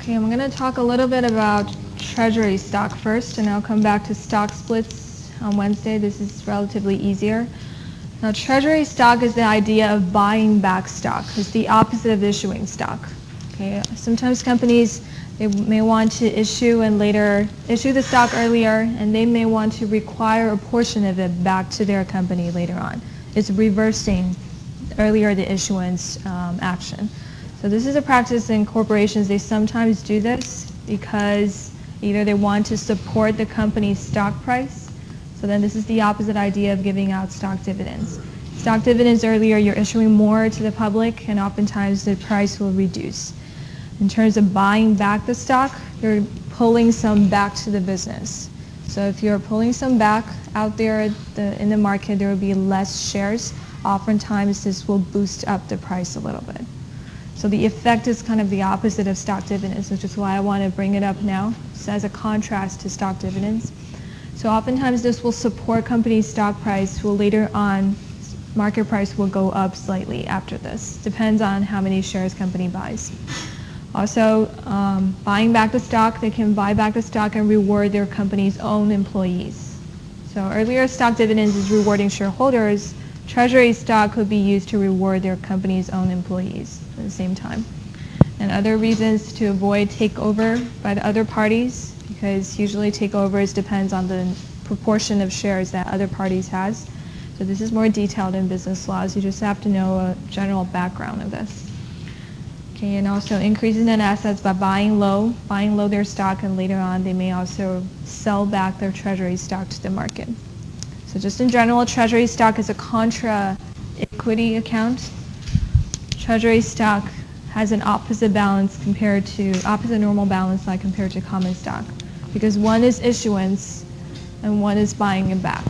Okay, I'm going to talk a little bit about Treasury stock first, and I'll come back to stock splits on Wednesday. This is relatively easier. Now, Treasury stock is the idea of buying back stock. It's the opposite of issuing stock. Okay, sometimes companies, they may want to issue and later issue the stock earlier, and they may want to require a portion of it back to their company later on. It's reversing earlier the issuance action. So this is a practice in corporations. They sometimes do this because either they want to support the company's stock price. So then this is the opposite idea of giving out stock dividends. Stock dividends earlier, you're issuing more to the public, and oftentimes the price will reduce. In terms of buying back the stock, you're pulling some back to the business. So if you're pulling some back out there in the market, there will be less shares. Oftentimes this will boost up the price a little bit. So the effect is kind of the opposite of stock dividends, which is why I want to bring it up now, so as a contrast to stock dividends. So oftentimes this will support company stock price, will later on, market price will go up slightly after this. Depends on how many shares company buys. Also, buying back the stock, they can buy back the stock and reward their company's own employees. So earlier stock dividends is rewarding shareholders. Treasury stock could be used to reward their company's own employees at the same time. And other reasons to avoid takeover by the other parties, because usually takeovers depends on the proportion of shares that other parties has. So this is more detailed in business laws. You just have to know a general background of this. Okay, and also increasing net assets by buying low their stock, and later on they may also sell back their treasury stock to the market. So just in general, treasury stock is a contra equity account. Treasury stock has an opposite normal balance compared to common stock, because one is issuance and one is buying it back.